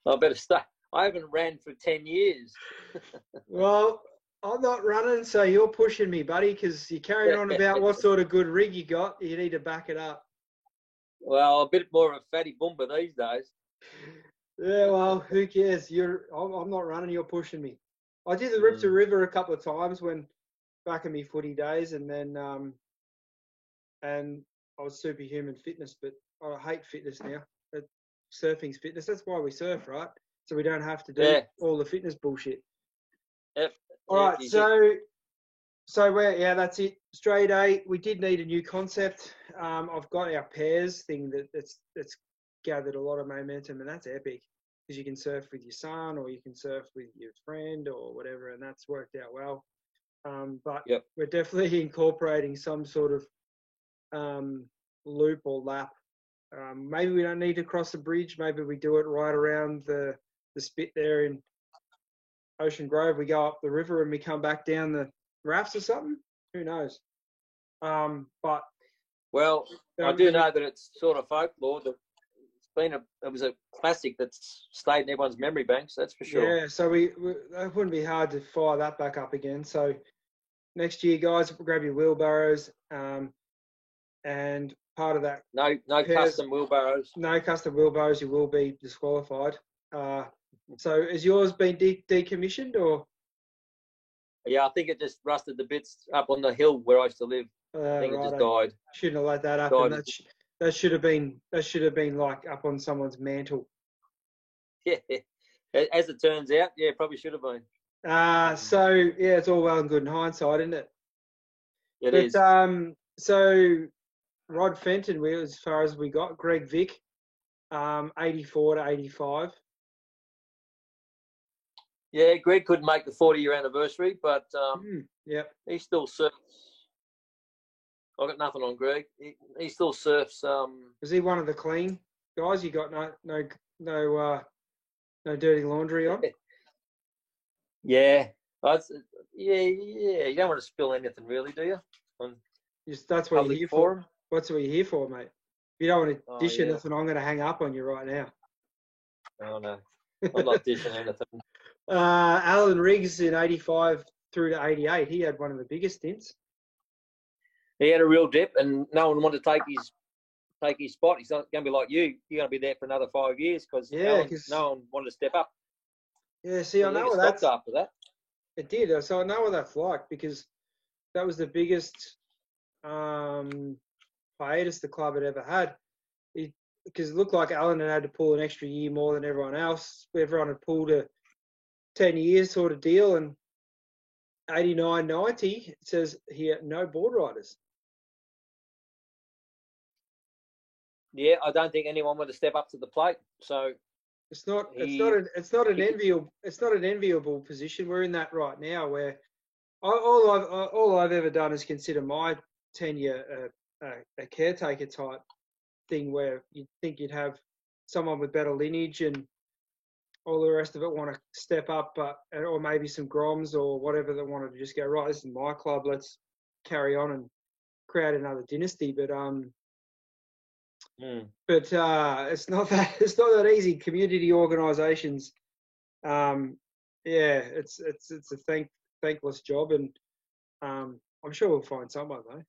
I better start. I haven't ran for 10 years. Well, I'm not running, so you're pushing me, buddy, because you're carrying on about what sort of good rig you got. You need to back it up. Well, a bit more of a fatty bumper these days. Yeah, well, who cares? I'm not running. You're pushing me. I did the Ripta River a couple of times when back in my footy days, and then and I was superhuman fitness, but I hate fitness now. Surfing's fitness. That's why we surf, right? So we don't have to do all the fitness bullshit. Yep. All right, so that's it. Straight A. We did need a new concept. I've got our pairs thing that's gathered a lot of momentum, and that's epic because you can surf with your son or you can surf with your friend or whatever, and that's worked out well. But we're definitely incorporating some sort of loop or lap. Maybe we don't need to cross the bridge. Maybe we do it right around the spit there in Ocean Grove. We go up the river and we come back down the rafts or something. Who knows? But I do know that it's sort of folklore. It was a classic that's stayed in everyone's memory banks. That's for sure. Yeah, so it wouldn't be hard to fire that back up again. So next year, guys, grab your wheelbarrows, and part of that. No custom wheelbarrows. No custom wheelbarrows. You will be disqualified. So has yours been decommissioned or? Yeah, I think it just rusted the bits up on the hill where I used to live. I think it just died. Shouldn't have let that happen. That should have been like up on someone's mantle. Yeah, as it turns out, probably should have been. It's all well and good in hindsight, isn't it? It is. So Rod Fenton, as far as we got, Greg Vick, 84 to 85. Yeah, Greg couldn't make the 40-year anniversary, but he still surfs. I've got nothing on Greg. He still surfs. Was he one of the clean guys? You got no dirty laundry on? Yeah. You don't want to spill anything, really, do you? That's what you're here for. What's what you're here for, mate? If you don't want to dish anything, I'm going to hang up on you right now. Oh, no. I'm not dishing anything. Alan Riggs in 85 through to 88, he had one of the biggest stints. He had a real dip, and no one wanted to take his spot. He's not going to be like you. You're going to be there for another 5 years because no one wanted to step up. Yeah, see, I know what that's after that. It did. So I know what that's like because that was the biggest hiatus the club had ever had. Because it looked like Alan had to pull an extra year more than everyone else. Everyone had pulled a 10 years sort of deal, and 89, 90, it says here, no board riders. Yeah, I don't think anyone would have stepped up to the plate. So it's not an enviable position. We're in that right now where all I've ever done is consider my tenure a caretaker type thing where you'd think you'd have someone with better lineage and all the rest of it want to step up, or maybe some Groms or whatever that wanted to just go, right, this is my club, let's carry on and create another dynasty. But it's not that easy. Community organisations, it's a thankless job, and I'm sure we'll find someone though.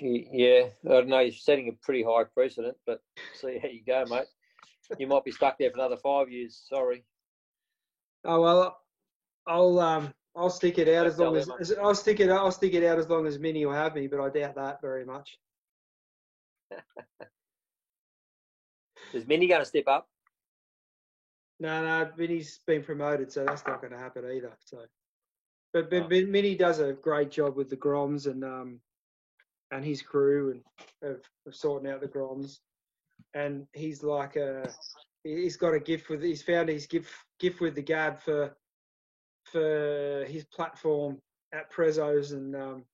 Yeah, I don't know. You're setting a pretty high precedent, but see how you go, mate. You might be stuck there for another 5 years. Sorry. Oh well, I'll stick it out as long as I'll stick it out as long as Minnie will have me, but I doubt that very much. Is Minnie going to step up? No, Minnie's been promoted, so that's not going to happen either. So, but Minnie does a great job with the Groms and his crew and of sorting out the Groms. And he's like he's got a gift with. He's found his gift with the Gab for his platform at Prezzo's, and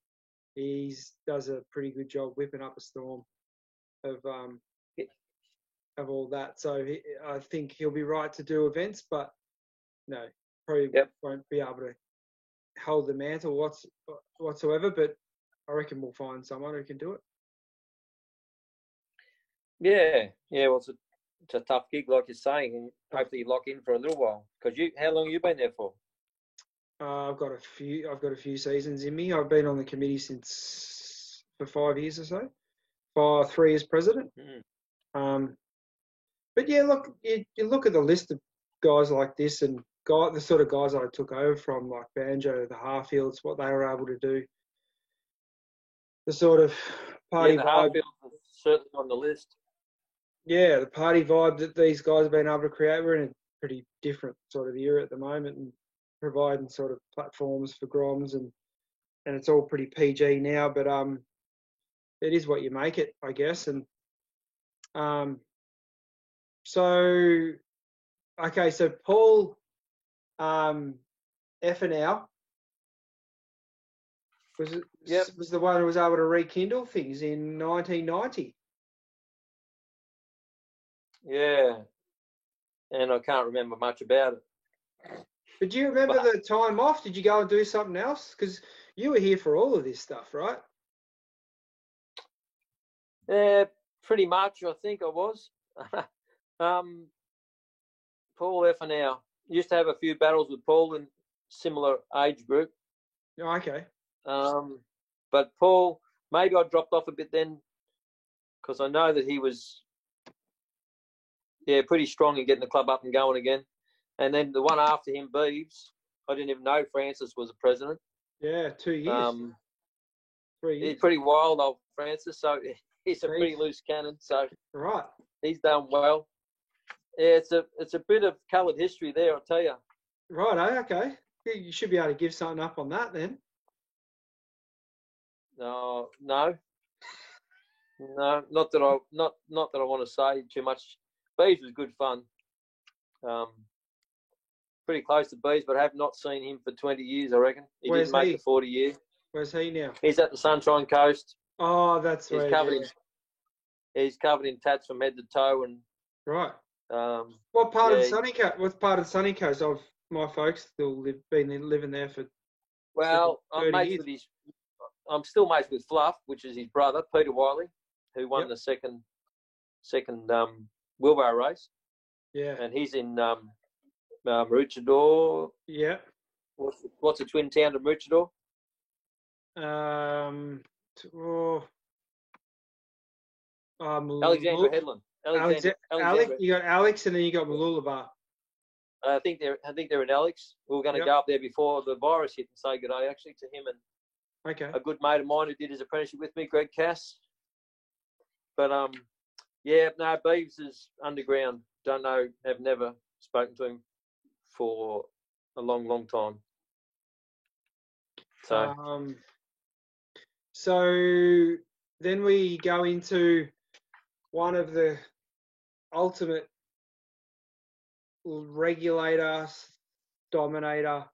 he does a pretty good job whipping up a storm of all that. So I think he'll be right to do events, but no, probably won't be able to hold the mantle whatsoever. But I reckon we'll find someone who can do it. Yeah. Well, it's a tough gig, like you're saying, and hopefully you lock in for a little while. Because how long have you been there for? I've got a few seasons in me. I've been on the committee for 5 years or so. For 3 years president. But yeah, look, you look at the list of guys like this and the sort of guys I took over from, like Banjo, the Harfields, what they were able to do. The sort of party the vibe. Harfields are certainly on the list. Yeah, the party vibe that these guys have been able to create. We're in a pretty different sort of era at the moment, and providing sort of platforms for Groms, and it's all pretty PG now, but it is what you make it, I guess. And so Paul Effenau was the one who was able to rekindle things in 1990. Yeah, and I can't remember much about it. But do you remember the time off? Did you go and do something else? Because you were here for all of this stuff, right? Yeah, pretty much. I think I was. Paul Effenau. Used to have a few battles with Paul in similar age group. Oh, okay. But Paul, maybe I dropped off a bit then, because I know that he was, pretty strong in getting the club up and going again. And then the one after him, Beeves, I didn't even know Francis was a president. Yeah, 2 years. 3 years. He's pretty wild, old Francis, so he's a pretty loose cannon. So right, he's done well. Yeah, it's a bit of coloured history there, I'll tell you. Right, okay. You should be able to give something up on that then. No, not that I want to say too much. Bees was good fun. Pretty close to Bees, but I have not seen him for 20 years, I reckon. He didn't make the 40 years. Where's he now? He's at the Sunshine Coast. Oh, that's right. He's covered in tats from head to toe, and right. What part of the Sunny Coast? What part of the Sunny Coast? My folks still been living there for. Well, I'm still mates with Fluff, which is his brother, Peter Wiley, who won the second wheelbarrow race. Yeah. And he's in Maroochydore. Yeah. What's the twin town of Maroochydore? Alexandra Headland. You got Alex, and then you got Mooloolaba. I think they're in Alex. We were going to go up there before the virus hit and say good day, actually, to him and a good mate of mine who did his apprenticeship with me, Greg Cass. But Beeves is underground. Don't know. Have never spoken to him for a long, long time. So then we go into one of the ultimate regulator, dominator,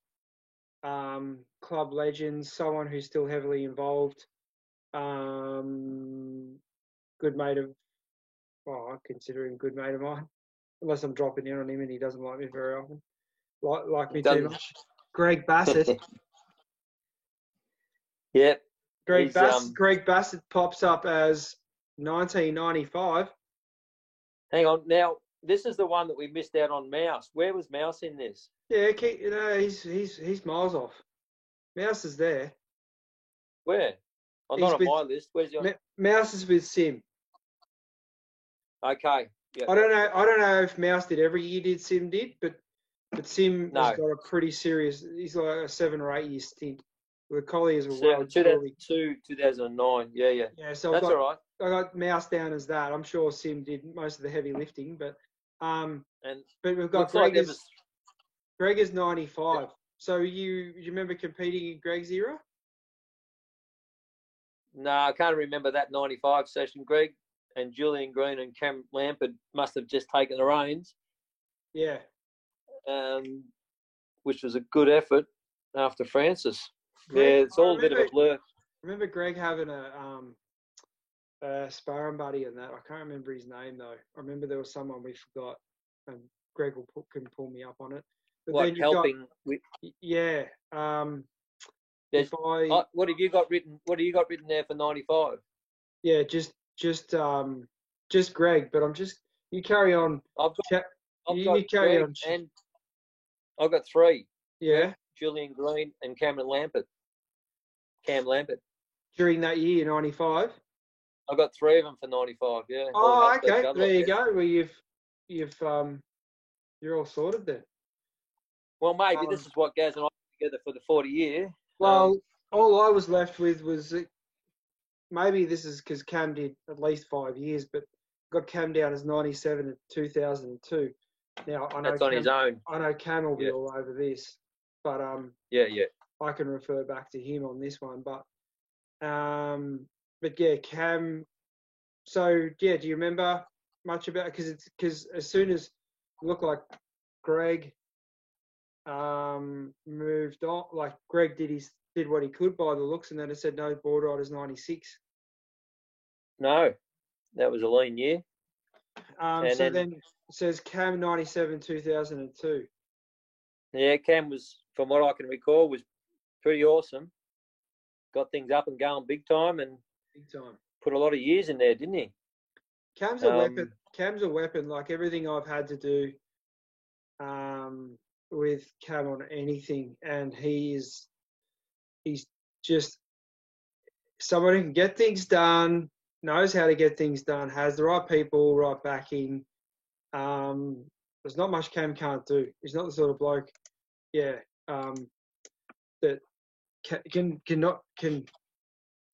club legends, someone who's still heavily involved. Good mate of, I consider him a good mate of mine, unless I'm dropping in on him and he doesn't like me very often. Like me too much. Greg Bassett. Yeah. Greg Bassett pops up as 1995. Hang on. Now, this is the one that we missed out on, Mouse. Where was Mouse in this? Yeah, he's miles off. Mouse is there. Where? Not on my list. Where's your? Mouse is with Sim. Okay. Yep. I don't know if Mouse did every year. Sim did, but Sim has got a pretty serious. He's like a 7 or 8 year stint. The Colliers were 2002, 2009. Yeah. Yeah, so that's all right. I got Mouse down as that. I'm sure Sim did most of the heavy lifting, but we've got Greg is 95. So you remember competing in Greg's era? No, I can't remember that 95 session. Greg and Julian Green and Cam Lampard must have just taken the reins. Yeah. Which was a good effort after Francis. It's all a bit of a blur. I remember Greg having a sparring buddy in that. I can't remember his name though. I remember there was someone we forgot, and Greg can pull me up on it. But like then helping with. Yeah. What have you got written? What have you got written there for 95? Yeah, just Greg. But I'm just You carry on. I've got you carry Greg on. And I've got 3. Yeah. Greg, Julian Green and Cameron Lampert. Cam Lampert. During that year, 95. I got 3 of them for 95. Yeah. Oh, okay. There you go. Well, you're all sorted then. Well, maybe this is what Gaz and I put together for the 40 year. Well, all I was left with was maybe this is because Cam did at least 5 years, but got Cam down as 97 to 2002. Now I know that's on his own. I know Cam will be all over this, but yeah, I can refer back to him on this one. But yeah, Cam. So yeah, do you remember much about? Because as soon as it looked like Greg moved on, like Greg did what he could by the looks, and then it said no board riders 96. No, that was a lean year. So then it says Cam 97 2002. Yeah, Cam was, from what I can recall, was pretty awesome. Got things up and going big time, and put a lot of years in there, didn't he? Cam's a weapon. Cam's a weapon. Like everything I've had to do with Cam on anything, and he's just someone who can get things done, knows how to get things done, has the right people, right backing. There's not much Cam can't do. He's not the sort of bloke, that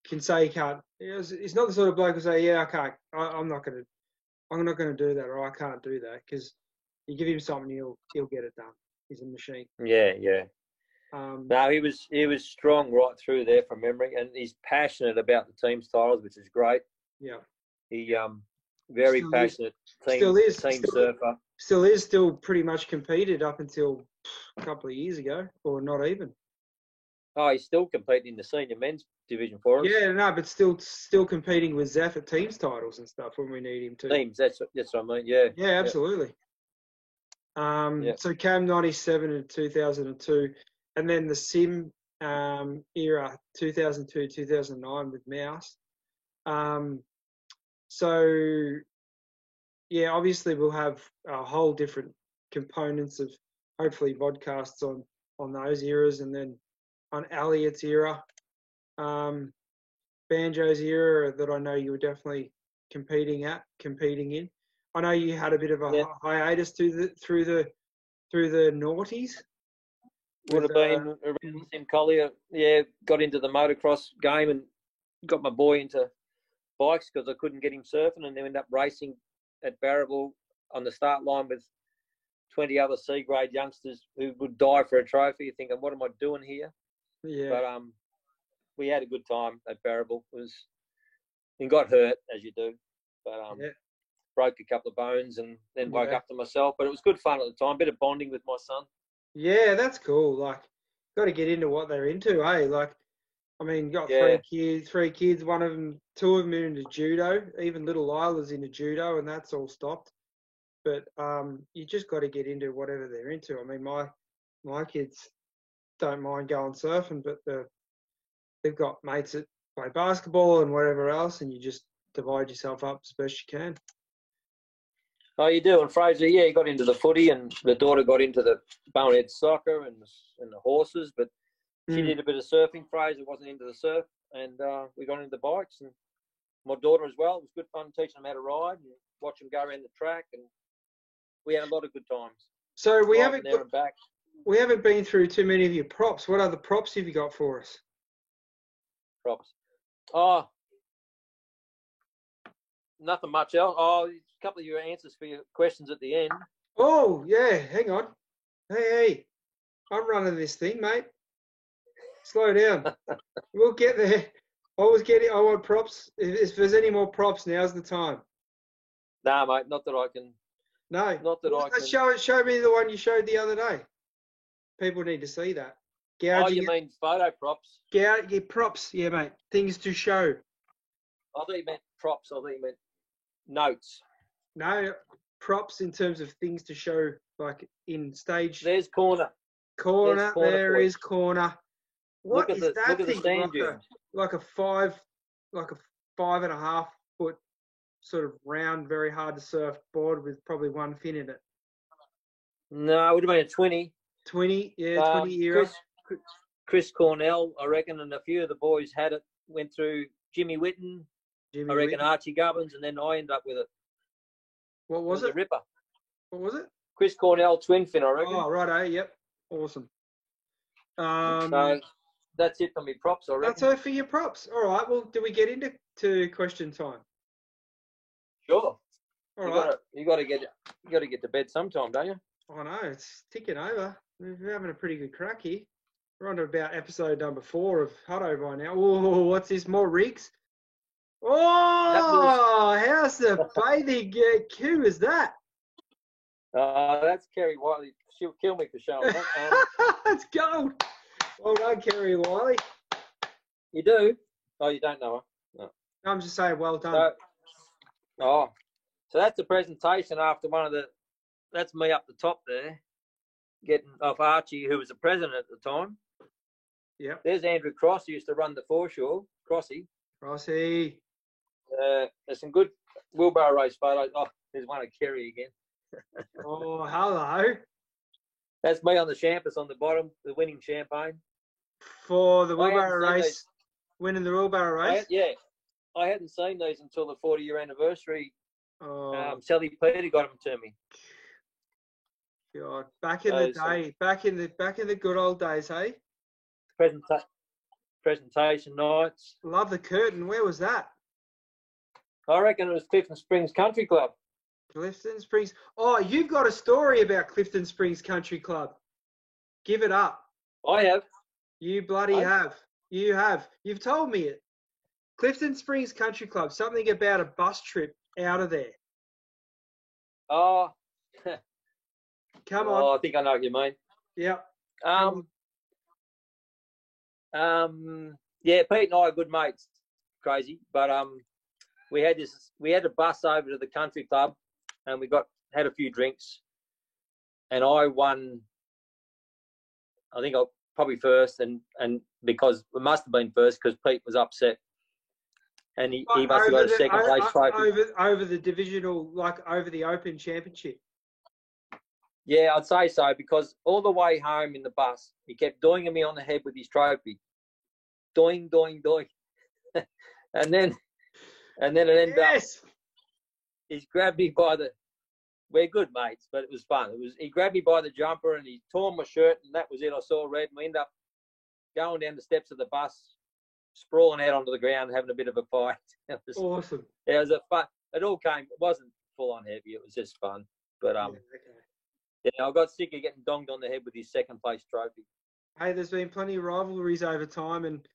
can say he can't. He's not the sort of bloke who say, I can't. I'm not going to do that, or I can't do that, because you give him something, he'll get it done. He's a machine. Yeah. No, he was strong right through there from memory, and he's passionate about the team's titles, which is great. Yeah. He very still passionate team surfer. Still pretty much competed up until a couple of years ago, or not even. Oh, he's still competing in the senior men's division for us. Yeah, no, but still competing with Zaf at teams titles and stuff when we need him to. Teams, that's what I mean. Yeah. Yeah, absolutely. So Cam 97 and 2002, and then the Sim era 2002 2009 with Mouse. So yeah, obviously we'll have a whole different components of hopefully podcasts on those eras, and then on Elliot's era, Banjo's era that I know you were definitely competing in. I know you had a bit of a hiatus through the noughties. Would have been around Sim Collier. Yeah, got into the motocross game and got my boy into bikes because I couldn't get him surfing, and then ended up racing at Barrable on the start line with 20 other C-grade youngsters who would die for a trophy. You're thinking, what am I doing here? Yeah. But we had a good time at Barrable. And got hurt, as you do. But broke a couple of bones and then woke up to myself. But it was good fun at the time. Bit of bonding with my son. Yeah, that's cool. Like, got to get into what they're into, eh? Like, I mean, got 3 kids. 2 of them are into judo. Even little Lila's into judo, and that's all stopped. But you just got to get into whatever they're into. I mean, my kids don't mind going surfing, but they've got mates that play basketball and whatever else, and you just divide yourself up as best you can. Oh, you do. And Fraser, he got into the footy, and the daughter got into the bonehead soccer and the horses, but she did a bit of surfing. Fraser wasn't into the surf, and we got into the bikes, and my daughter as well. It was good fun teaching them how to ride and watch them go around the track, and we had a lot of good times. So we haven't been through too many of your props. What other props have you got for us? Props. Oh, nothing much else. Oh, a couple of your answers for your questions at the end. Oh, yeah. Hang on. Hey. I'm running this thing, mate. Slow down. We'll get there. I want props. If there's any more props, now's the time. No, mate. Not that I can. No. Not that I can. Show me the one you showed the other day. People need to see that. You mean photo props? Yeah, props. Yeah, mate. Things to show. I thought you meant props. I thought you meant notes. No, props in terms of things to show, like in stage. There's corner. Corner. There is corner. What is that thing? Look at the sand dunes. Like a 5.5 foot sort of round, very hard to surf board with probably one fin in it? No, it would have been a 20. 20, yeah, 20 era. Chris Cornell, I reckon, and a few of the boys had it. Went through Jimmy Whitten, I reckon Archie Gubbins, and then I ended up with it. What was it? A ripper. What was it? Chris Cornell twin fin, I reckon. Oh, righto, yep. Awesome. So that's it for me props, I reckon. That's all for your props. All right, well, do we get into question time? Sure. All right. You got to get to bed sometime, don't you? I know, it's ticking over. We're having a pretty good crack here. We're on to about episode number 4 of Hutto by now. Oh, what's this? More rigs? Oh, how's the bathing cue is that? That's Kerry Wiley. She'll kill me for showing that. That's gold. Well done, Kerry Wiley. You do? Oh, you don't know her? No. I'm just saying, well done. So that's the presentation after one of the. That's me up the top there, getting off Archie, who was the president at the time. Yeah. There's Andrew Cross, who used to run the foreshore. Crossy. There's some good wheelbarrow race photos. Oh, there's one of Kerry again. Oh, hello. That's me on the champus on the bottom, the winning champagne. For the wheelbarrow race, winning the wheelbarrow race? I hadn't seen these until the 40-year anniversary. Oh. Sally Peter got them to me. God, back in the day, back in the good old days, hey? Presentation nights. Love the curtain. Where was that? I reckon it was Clifton Springs Country Club. Clifton Springs. Oh, you've got a story about Clifton Springs Country Club. Give it up. I have. You bloody have. You have. You've told me it. Clifton Springs Country Club. Something about a bus trip out of there. Oh. Come on. I think I know what you mean. Yep. Yeah, Pete and I are good mates. Crazy, but we had a bus over to the country club, and we had a few drinks, and I won. I think I probably first, and because it must have been first because Pete was upset, and he must have got a second place trophy over the divisional, like over the Open Championship. Yeah, I'd say so, because all the way home in the bus, he kept doinging me on the head with his trophy. Doing, doing, doing. and then it ended up, he's grabbed me by we're good mates, but it was fun. He grabbed me by the jumper and he tore my shirt, and that was it. I saw red, and we ended up going down the steps of the bus, sprawling out onto the ground, having a bit of a fight. It was awesome. Yeah, it was fun. It all came, it wasn't full on heavy, it was just fun. But yeah, I got sick of getting donged on the head with his second place trophy. Hey, there's been plenty of rivalries over time, and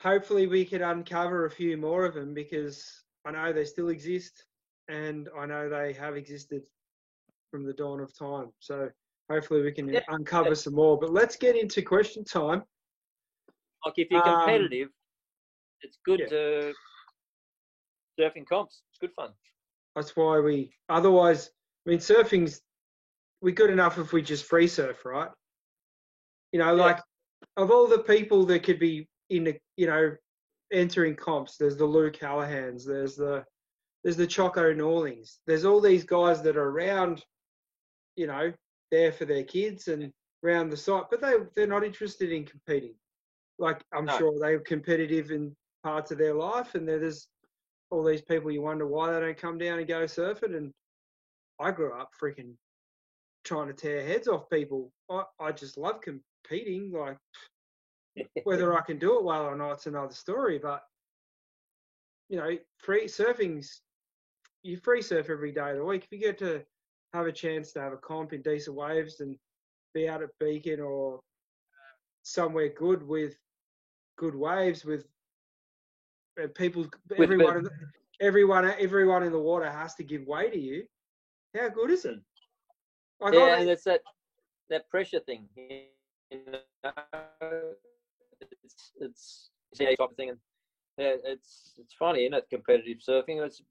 hopefully we can uncover a few more of them, because I know they still exist, and I know they have existed from the dawn of time. So hopefully we can uncover some more. But let's get into question time. Like, if you're competitive, it's good to surfing comps. It's good fun. That's why otherwise, I mean, surfing's, we're good enough if we just free surf, right? You know, like, of all the people that could be in the, entering comps, there's the Luke Callahans, there's the Choco Norlings, there's all these guys that are around, there for their kids and around the site, but they're not interested in competing. Like, I'm sure they're competitive in parts of their life, and there's all these people you wonder why they don't come down and go surfing. And I grew up freaking trying to tear heads off people. I just love competing. Like, whether I can do it well or not, it's another story. But, free surfing's, you free surf every day of the week. If you get to have a chance to have a comp in decent waves and be out at Beacon or somewhere good with good waves, with people, everyone in the water has to give way to you. How good is it? Like, and it's that pressure thing. It's type of thing. And it's funny, isn't it? Competitive surfing. It's a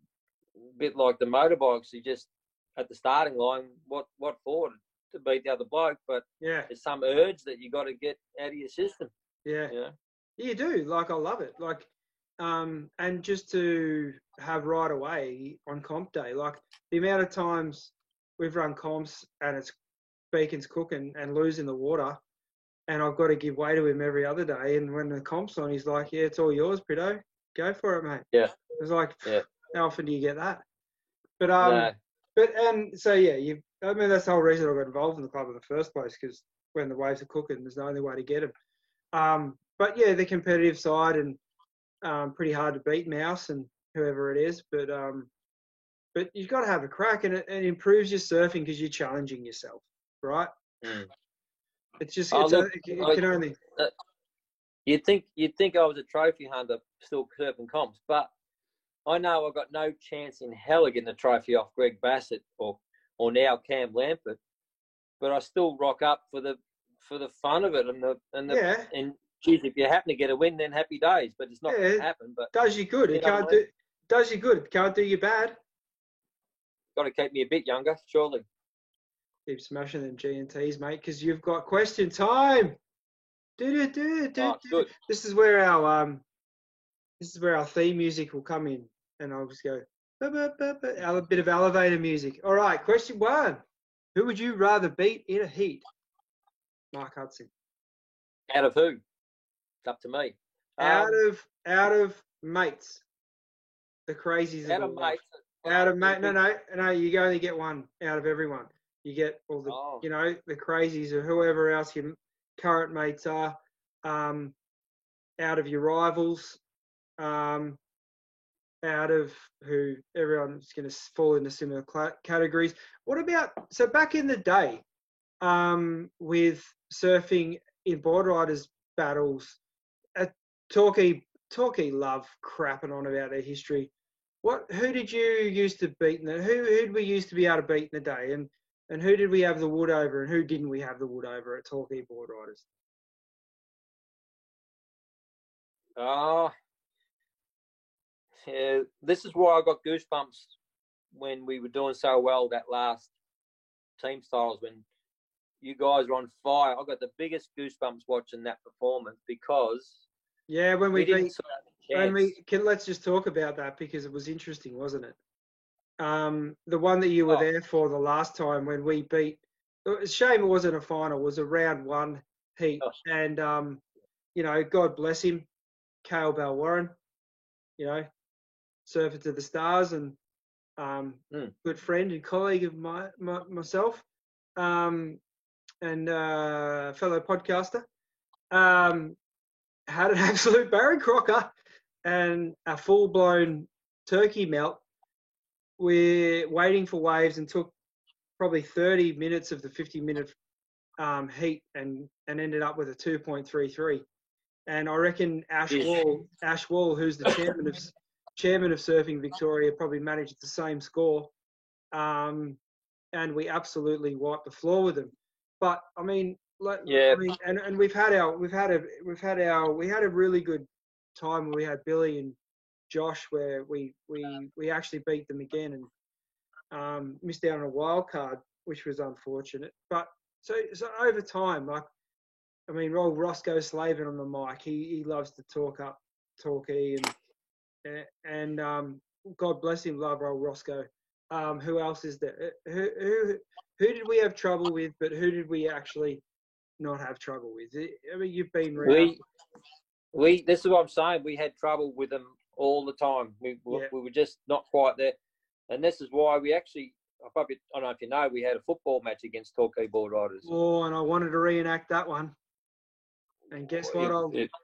bit like the motorbikes. You just at the starting line, what for to beat the other bloke, but there's some urge that you got to get out of your system. Yeah, you do. Like, I love it. Like, and just to have right away on comp day, like the amount of times we've run comps and it's Beacon's cooking and losing the water, and I've got to give way to him every other day. And when the comp's on, he's like, "Yeah, it's all yours, Prido. Go for it, mate." Yeah. It's like, yeah. How often do you get that? But No. so yeah, I mean that's the whole reason I got involved in the club in the first place, because when the waves are cooking, there's the only way to get them. But yeah, the competitive side and pretty hard to beat Mouse and whoever it is, but you've got to have a crack, and it improves your surfing because you're challenging yourself, right? Mm. It's just it can only. You'd think I was a trophy hunter still surfing comps, but I know I've got no chance in hell of getting a trophy off Greg Bassett or now Cam Lampert, but I still rock up for the fun of it and geez, if you happen to get a win, then happy days. But it's not going to happen. But does you good. It can't do. Does you good. Can't do you bad. Got to keep me a bit younger, surely. Keep smashing them G&Ts, mate, because you've got question time. Good. This is where our theme music will come in, and I'll just go a bit of elevator music. All right, question 1: who would you rather beat in a heat? Mark Hudson. Out of who? It's up to me. Out of mates. The crazies. Out of mates. Out of mate. No. You only get one out of everyone. You get all the, the crazies or whoever else your current mates are, out of your rivals, out of who everyone's going to fall into similar categories. What about, so back in the day, with surfing in board riders battles, Torquay love crapping on about their history. Who did you used to beat? Who did we used to be able to beat in the day? And who did we have the wood over, and who didn't we have the wood over at Torquay board riders? Yeah, this is why I got goosebumps when we were doing so well that last team styles, when you guys were on fire. I got the biggest goosebumps watching that performance because when we beat, didn't let's just talk about that because it was interesting, wasn't it? The one that you were there for the last time when we beat, it's a shame it wasn't a final, it was a round 1 heat. And, God bless him, Cale Balwarren, surfer to the stars and good friend and colleague of myself and fellow podcaster, had an absolute Barry Crocker and a full-blown turkey melt. We're waiting for waves and took probably 30 minutes of the 50-minute heat and ended up with a 2.33. And I reckon Ash Wall, who's the chairman of Surfing Victoria, probably managed the same score. And we absolutely wiped the floor with them. But I mean, and we had a really good time when we had Billy and Josh, where we actually beat them again and missed out on a wild card, which was unfortunate. But so over time, old Roscoe Slavin on the mic, he loves to talk up Torquay and God bless him, love old Roscoe. Who else is there? Who did we have trouble with? But who did we actually not have trouble with? I mean, you've been around. This is what I'm saying. We had trouble with them all the time. We were just not quite there. And this is why we actually, I don't know if you know, we had a football match against Torquay board riders. Oh, and I wanted to reenact that one. And guess what?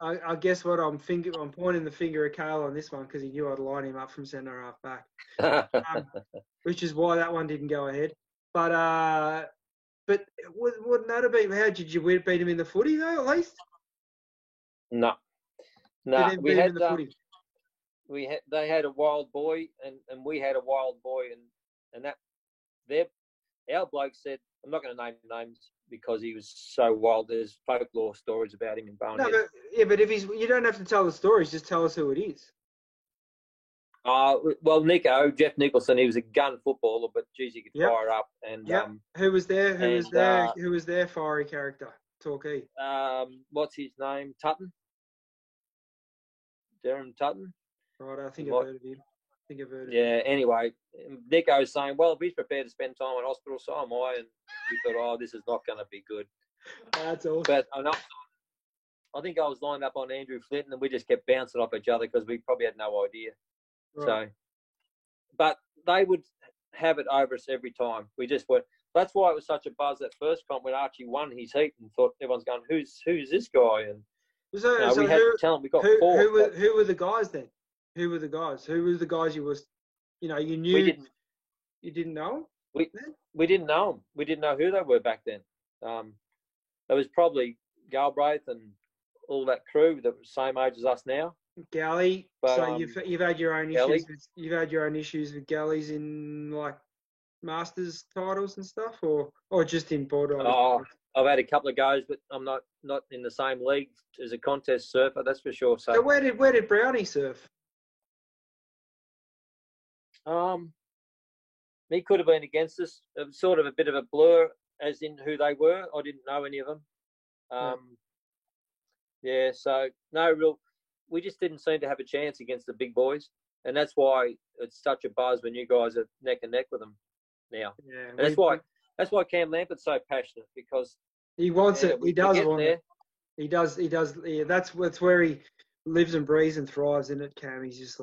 I guess what? I'm pointing the finger at Cale on this one because he knew I'd line him up from centre half back, which is why that one didn't go ahead. But wouldn't that have been? How did you beat him in the footy though? At least. No. We had the footy. They had a wild boy and we had a wild boy and that our bloke said, I'm not going to name names because he was so wild. There's folklore stories about him in Bonehead. But if you don't have to tell the stories, just tell us who it is. Well, Jeff Nicholson, he was a gun footballer, but geez, he could fire up. And who was there? Who was their fiery character? Torquay. What's his name? Tutton. Darren Tutton. Right, I think I've heard of him. Yeah, anyway, Nico was saying, well, if he's prepared to spend time in hospital, so am I. And we thought, oh, this is not going to be good. That's awesome. But I think I was lined up on Andrew Flinton, and we just kept bouncing off each other because we probably had no idea. Right. So, but they would have it over us every time. We just went. That's why it was such a buzz that first comp when Archie won his heat and thought everyone's going, who's this guy? And so we had to tell them we got four. Who were the guys then? Who were the guys? Who were the guys you knew? You didn't know them? We didn't know them. We didn't know who they were back then. It was probably Galbraith and all that crew that was the same age as us now. Galley. But, so you've had your own issues. You've had your own issues with galleys in like Masters titles and stuff, or just in border. Oh, I've had a couple of goes, but I'm not in the same league as a contest surfer. That's for sure. So where did Brownie surf? He could have been against us. It was sort of a bit of a blur, as in who they were. I didn't know any of them. Yeah, so no real. We just didn't seem to have a chance against the big boys, and that's why it's such a buzz when you guys are neck and neck with them now. Yeah, and that's why Cam Lampert's so passionate, because he wants it. He does want it. He does. Yeah, that's where he lives and breathes and thrives in it. Cam, he's just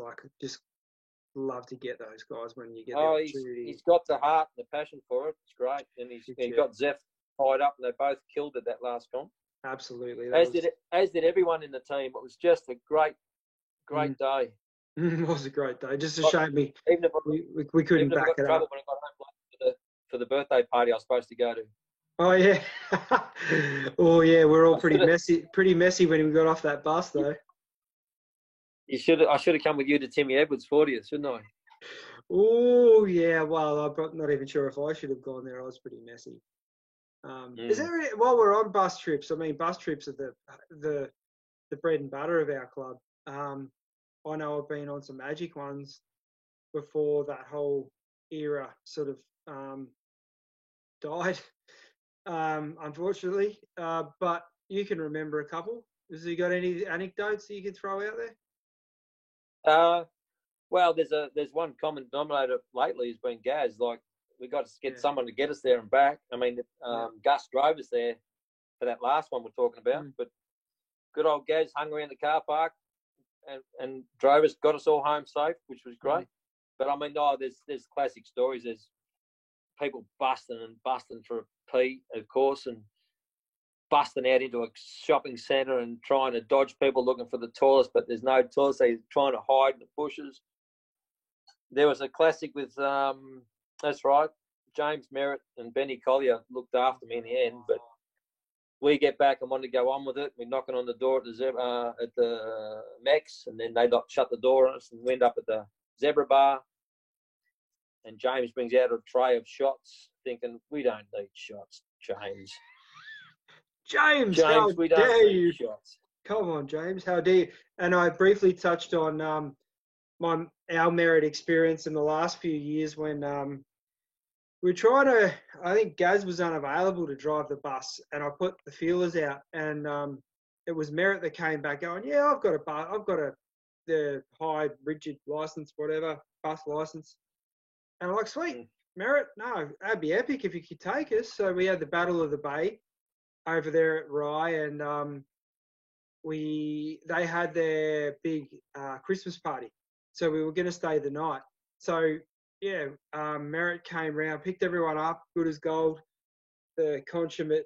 love to get those guys when you get the opportunity. He's got the heart and the passion for it. It's great, and he got Zeph fired up, and they both killed it that last comp. Absolutely. As did everyone in the team. It was just a great day. It was a great day. Just a shame even if we couldn't back it up. When I got home for the birthday party I was supposed to go to. Oh yeah. Oh yeah. We're all pretty messy. Pretty messy when we got off that bus though. I should have come with you to Timmy Edwards' 40th, shouldn't I? Oh yeah. Well, I'm not even sure if I should have gone there. I was pretty messy. Is there, while we're on bus trips? I mean, bus trips are the bread and butter of our club. I know I've been on some magic ones before that whole era sort of died, unfortunately. But you can remember a couple. Has you got any anecdotes that you can throw out there? Well, there's one common denominator lately has been Gaz. Like, we got to get someone to get us there and back. I mean, Gus drove us there for that last one we're talking about, but good old Gaz hung around the car park and drove us, got us all home safe, which was great. But I mean, there's classic stories. There's people busting for a pee, of course, and busting out into a shopping centre and trying to dodge people looking for the toilets, but there's no toilets. They're trying to hide in the bushes. There was a classic with, that's right, James Merritt and Benny Collier looked after me in the end, but we get back and wanted to go on with it. We're knocking on the door at the Mex, and then they shut the door on us, and we end up at the Zebra Bar. And James brings out a tray of shots, thinking, we don't need shots, James. James, how we don't dare need you? Shots. Come on, James, how dare you? And I briefly touched on our Merritt experience in the last few years when we were trying to. I think Gaz was unavailable to drive the bus, and I put the feelers out, and it was Merritt that came back going, yeah, I've got the high rigid license, whatever, bus license. And I'm like, sweet, Merritt, no, that'd be epic if you could take us. So we had the Battle of the Bay over there at Rye, and they had their big Christmas party. So we were going to stay the night. So, yeah, Merritt came round, picked everyone up, good as gold. The consummate,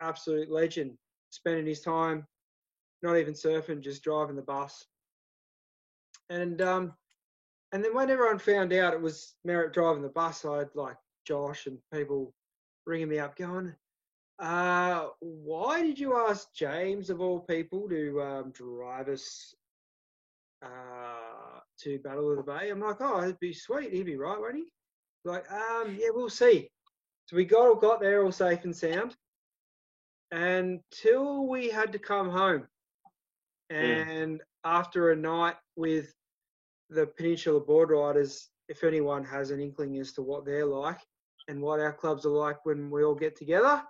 absolute legend, spending his time not even surfing, just driving the bus. And then when everyone found out it was Merritt driving the bus, I had like Josh and people ringing me up going, why did you ask James, of all people, to drive us to Battle of the Bay? I'm like, oh, it'd be sweet. He'd be right, won't he? Like, yeah, we'll see. So we got there all safe and sound until we had to come home. And after a night with the Peninsula Board Riders, if anyone has an inkling as to what they're like and what our clubs are like when we all get together,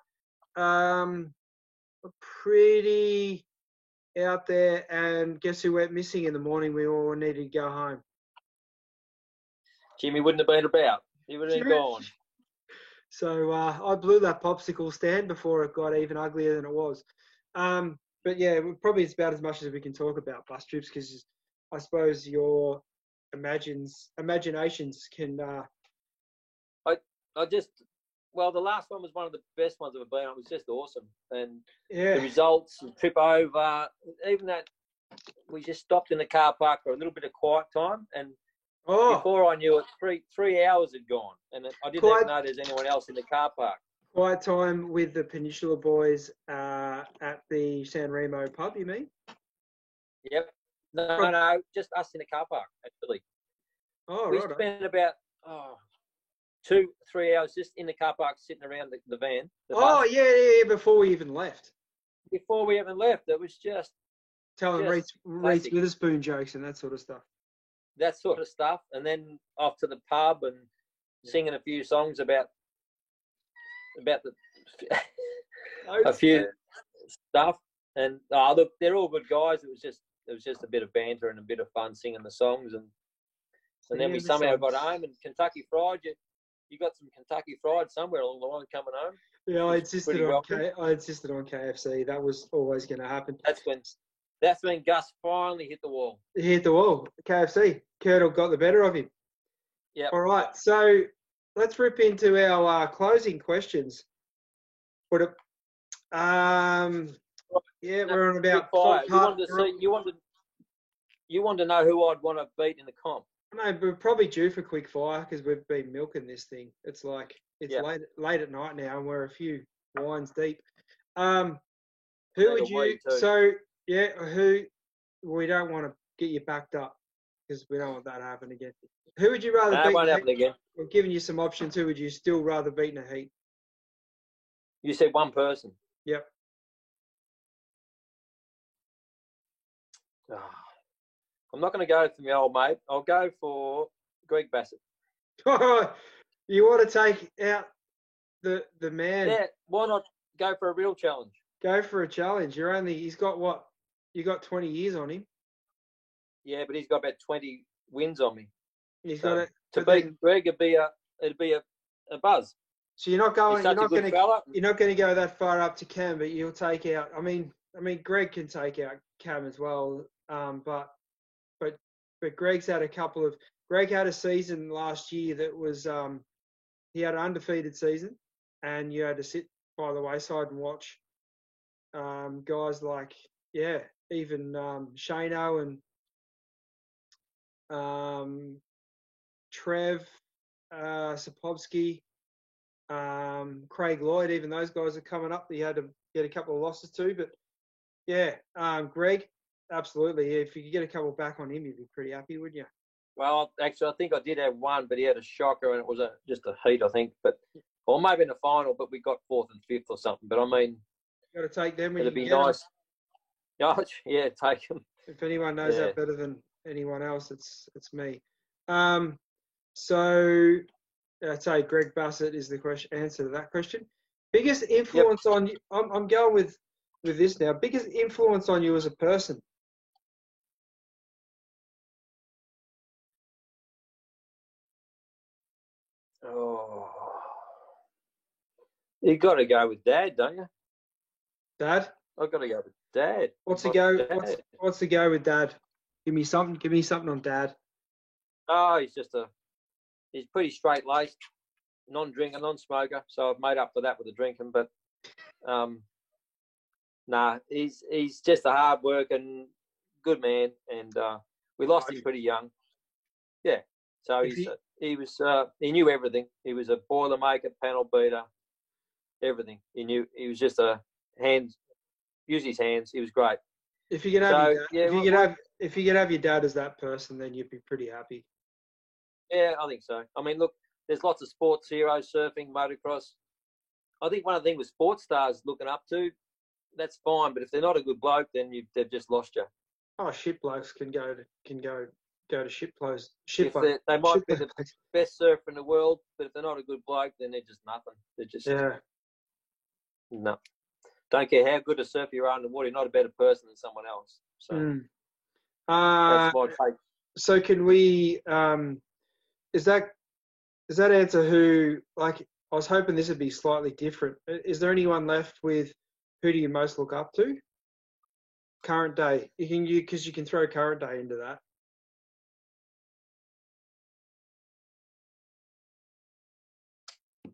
pretty out there, and guess who went missing in the morning? We all needed to go home. Jimmy wouldn't have been about. He would have been gone. So I blew that popsicle stand before it got even uglier than it was. But yeah, probably it's about as much as we can talk about bus trips, because I suppose your imaginations can. The last one was one of the best ones I've ever been on. It was just awesome, and the results, the trip over, even that we just stopped in the car park for a little bit of quiet time, and before I knew it, 3 hours had gone, and I didn't even know there's anyone else in the car park. Quiet time with the Peninsula boys at the San Remo pub, you mean? Yep. No, just us in the car park, actually. We spent about 2-3 hours just in the car park, sitting around the van. Bus. Yeah, before we even left. Before we even left, it was just telling Reese Witherspoon jokes and that sort of stuff. That sort of stuff, and then off to the pub and singing a few songs about a few stuff. And look, they're all good guys. It was just a bit of banter and a bit of fun singing the songs, and then we somehow got home. And Kentucky Fried, you got some Kentucky Fried somewhere along the line coming home. Yeah, I insisted on KFC. That was always going to happen. That's when Gus finally hit the wall. He hit the wall. KFC. Curdle got the better of him. Yeah. All right. So let's rip into our closing questions. We're on about. You wanted to know who I'd want to beat in the comp. No, we're probably due for quick fire because we've been milking this thing. It's late at night now, and we're a few wines deep. Who would you? Who? We don't want to get you backed up because we don't want that to happen again. Who would you rather beat? That won't happen again. We're giving you some options. Who would you still rather beat in a heat? You said one person. Yep. I'm not going to go for my old mate. I'll go for Greg Bassett. You want to take out the man? Yeah. Why not go for a real challenge? Go for a challenge. He's got what? You got 20 years on him. Yeah, but he's got about 20 wins on me. He's got it. To beat Greg, it'd be a buzz. So you're not going to go that far up to Cam, but you'll take out. I mean, Greg can take out Cam as well. But Greg's had Greg had a season last year that was he had an undefeated season, and you had to sit by the wayside and watch guys like even Shano and Trev Sapolsky, Craig Lloyd, even those guys are coming up that you had to get a couple of losses to. But Greg, absolutely. If you could get a couple back on him, you'd be pretty happy, wouldn't you? Well, actually, I think I did have one, but he had a shocker, and it was just a heat, I think. Or maybe in the final, but we got 4th and 5th or something. But I mean, you got to take them. It'd be nice. Yeah, take them. If anyone knows that better than anyone else, it's me. So I'd say Greg Bassett is the answer to that question. Biggest influence on you? I'm going with this now. Biggest influence on you as a person? Oh, you got to go with Dad, don't you? Dad? I've got to go with Dad. What's the go with Dad? Give me something on Dad. Oh, he's pretty straight-laced, non-drinker, non-smoker. So I've made up for that with the drinking. But he's just a hard-working, good man, and we lost him pretty young. Yeah. So he knew everything. He was a boilermaker, panel beater, everything. He knew. He was just use his hands. He was great. If you could have if you could have your dad as that person, then you'd be pretty happy. Yeah, I think so. I mean, look, there's lots of sports heroes, surfing, motocross. I think one of the things with sports stars looking up to, that's fine. But if they're not a good bloke, then they've just lost you. Oh, shit blokes can go to shit blokes. They might be the best surfer in the world, but if they're not a good bloke, then they're just nothing. They're just no. don't care how good a surfer you are in the water, you're not a better person than someone else. So that's my take. So can we? Is that answer who? Like, I was hoping this would be slightly different. Is there anyone left with who do you most look up to? Current day. Because you can throw current day into that.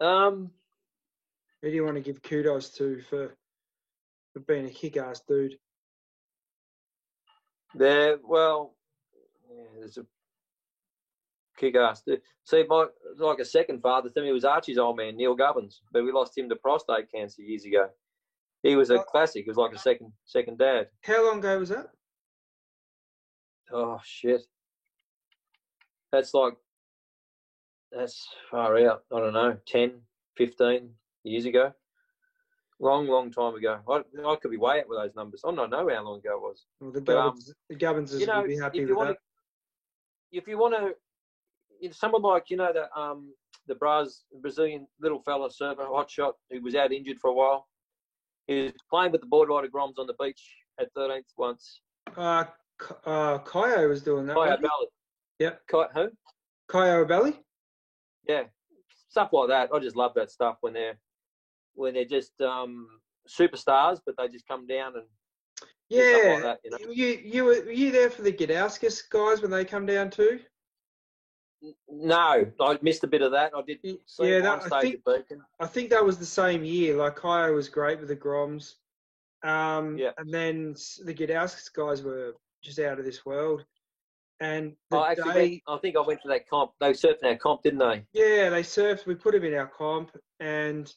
Who do you want to give kudos to for being a kick-ass dude? There's a kick-ass dude. See, like a second father to me was Archie's old man, Neil Gubbins, but we lost him to prostate cancer years ago. He was a classic. He was like a second dad. How long ago was that? Oh, shit. That's far out. I don't know, 10, 15 years ago. Long time ago. I could be way out with those numbers. I don't know how long ago it was. Well, the Gubbins would be happy with that. If you want to, someone like, the Brazilian little fella surfer, hot shot, who was out injured for a while. He was playing with the board rider Groms on the beach at 13th once. Kaio was doing that. Kaio Belly. Yep. Who? Kaio Belly? Yeah. Stuff like that. I just love that stuff when they're just superstars, but they just come down and do stuff like that, Were you there for the Gdauskas guys when they come down too? No, I missed a bit of that. I did see on stage at Beacon. I think that was the same year. Like, Kaio was great with the Groms. And then the Gdauskas guys were just out of this world. And I think I went to that comp. They surfed in our comp, didn't they? Yeah, they surfed. We put them in our comp, and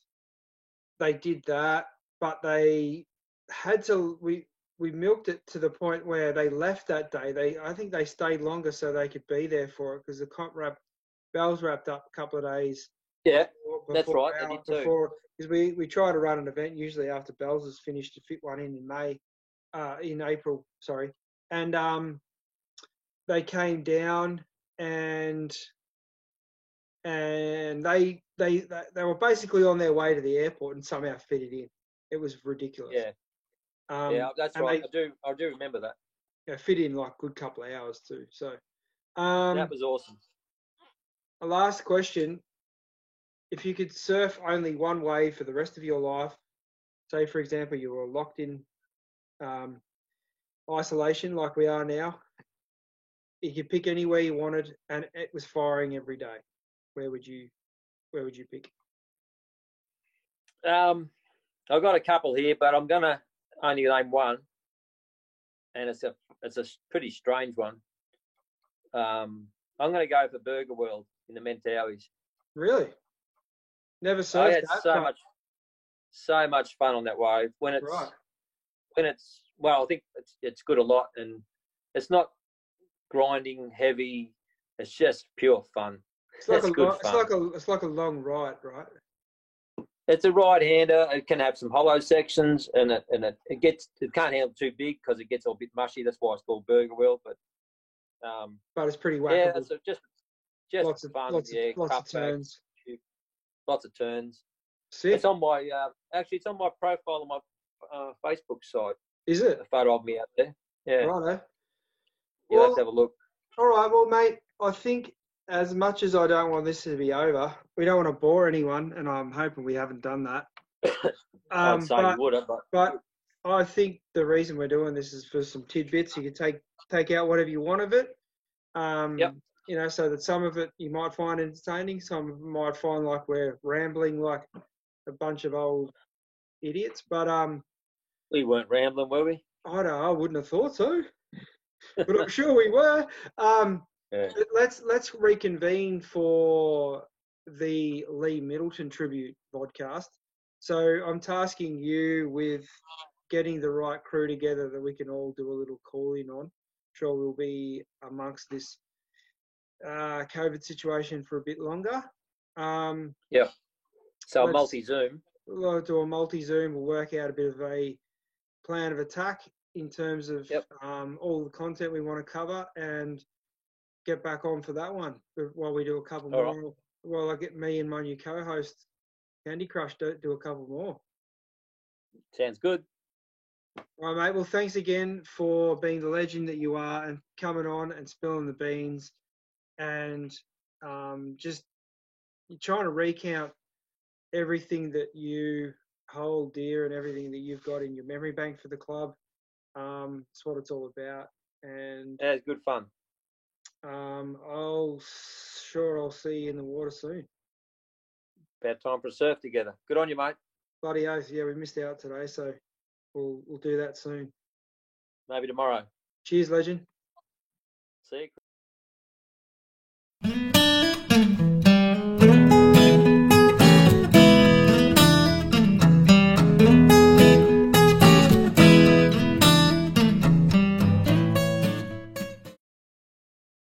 they did that. But they had to. We milked it to the point where they left that day. I think they stayed longer so they could be there for it because the comp bells wrapped up a couple of days. Yeah, that's right. They did too. Because we try to run an event usually after bells is finished to fit one in April. Sorry, and they came down and they were basically on their way to the airport and somehow fitted in. It was ridiculous. Yeah. That's right. I do remember that. Yeah, fit in like a good couple of hours too. So that was awesome. A last question: if you could surf only one wave for the rest of your life, say for example you were locked in isolation like we are now, you could pick anywhere you wanted and it was firing every day, where would you pick? I've got a couple here, but I'm gonna only name one, and it's a pretty strange one. I'm going to go for Burger World in the Mentawais. Really? Never surfed. I had so much fun on that wave. I think it's good a lot, and it's not grinding heavy. It's just pure fun. It's like a long ride, right? It's a right-hander. It can have some hollow sections, and it can't handle too big because it gets all a bit mushy. That's why it's called Burger World. But it's pretty wackable. Yeah, it's just fun. Lots of turns. Lots of turns. Sick. It's on my it's on my profile on my Facebook site. Is it? A photo of me out there. Yeah. Righto. Yeah, let's have a look. All right, well, mate, I think as much as I don't want this to be over, we don't want to bore anyone, and I'm hoping we haven't done that. I'd say we would have, but I think the reason we're doing this is for some tidbits. You can take out whatever you want of it. So that some of it you might find entertaining, some of it might find like we're rambling like a bunch of old idiots. But we weren't rambling, were we? I don't know, I wouldn't have thought so, but I'm sure we were. Yeah. Let's reconvene for the Lee Middleton tribute podcast. So I'm tasking you with getting the right crew together that we can all do a little call in on. Sure, we'll be amongst this COVID situation for a bit longer. Yeah. So multi-Zoom. We'll do a multi-Zoom. We'll work out a bit of a plan of attack in terms of all the content we want to cover and get back on for that one while we do a couple more. Right. While I get me and my new co-host, Candy Crush, do a couple more. Sounds good. All right, mate. Well, thanks again for being the legend that you are and coming on and spilling the beans and just trying to recount everything that you hold dear and everything that you've got in your memory bank for the club. It's what it's all about. And yeah, it's good fun. I'll see you in the water soon. About time for a surf together. Good on you, mate. Bloody oath. Yeah, we missed out today, so we'll do that soon. Maybe tomorrow. Cheers, legend. See you.